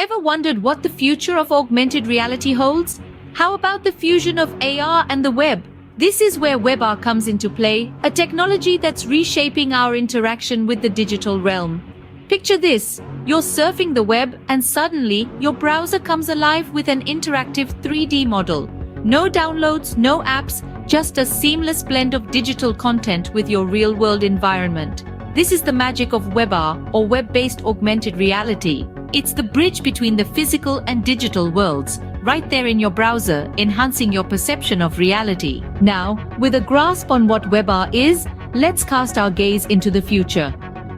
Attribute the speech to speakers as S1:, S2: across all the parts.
S1: Ever wondered what the future of augmented reality holds? How about the fusion of AR and the web? This is where WebAR comes into play, a technology that's reshaping our interaction with the digital realm. Picture this: you're surfing the web and suddenly your browser comes alive with an interactive 3D model. No downloads, no apps, just a seamless blend of digital content with your real-world environment. This is the magic of WebAR, or web-based augmented reality. It's the bridge between the physical and digital worlds, right there in your browser, enhancing your perception of reality. Now, with a grasp on what WebAR is, let's cast our gaze into the future.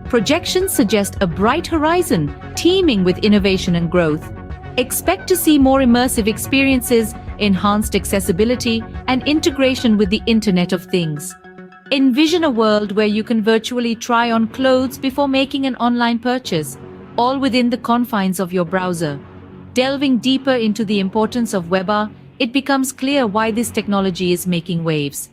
S1: Projections suggest a bright horizon, teeming with innovation and growth. Expect to see more immersive experiences, enhanced accessibility, and integration with the Internet of Things. Envision a world where you can virtually try on clothes before making an online purchase, all within the confines of your browser. Delving deeper into the importance of WebAR, it becomes clear why this technology is making waves.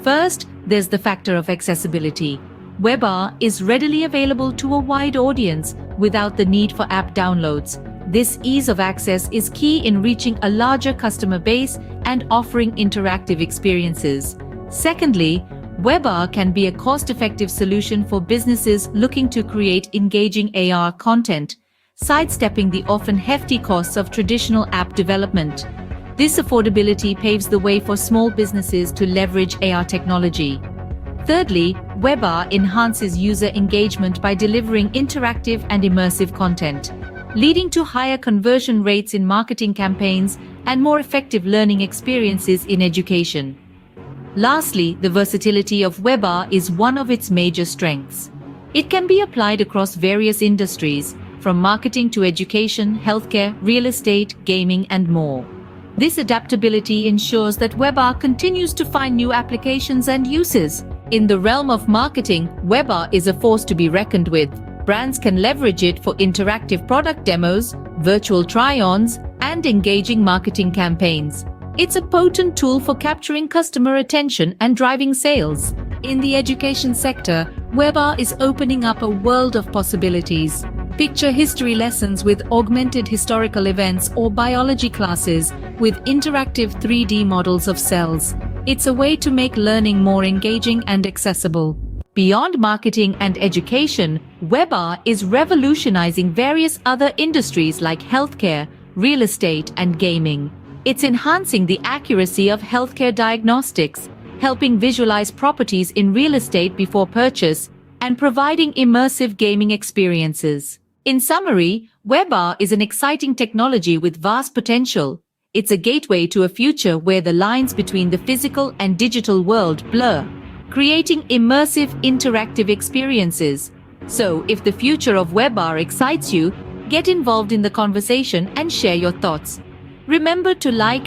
S1: First, there's the factor of accessibility. WebAR is readily available to a wide audience without the need for app downloads. This ease of access is key in reaching a larger customer base and offering interactive experiences. Secondly, WebAR can be a cost-effective solution for businesses looking to create engaging AR content, sidestepping the often hefty costs of traditional app development. This affordability paves the way for small businesses to leverage AR technology. Thirdly, WebAR enhances user engagement by delivering interactive and immersive content, leading to higher conversion rates in marketing campaigns and more effective learning experiences in education. Lastly, the versatility of WebAR is one of its major strengths. It can be applied across various industries, from marketing to education, healthcare, real estate, gaming, and more. This adaptability ensures that WebAR continues to find new applications and uses. In the realm of marketing, WebAR is a force to be reckoned with. Brands can leverage it for interactive product demos, virtual try-ons, and engaging marketing campaigns. It's a potent tool for capturing customer attention and driving sales. In the education sector, WebAR is opening up a world of possibilities. Picture history lessons with augmented historical events or biology classes with interactive 3D models of cells. It's a way to make learning more engaging and accessible. Beyond marketing and education, WebAR is revolutionizing various other industries like healthcare, real estate, and gaming. It's enhancing the accuracy of healthcare diagnostics, helping visualize properties in real estate before purchase, and providing immersive gaming experiences. In summary, WebAR is an exciting technology with vast potential. It's a gateway to a future where the lines between the physical and digital world blur, creating immersive, interactive experiences. So, if the future of WebAR excites you, get involved in the conversation and share your thoughts. Remember to like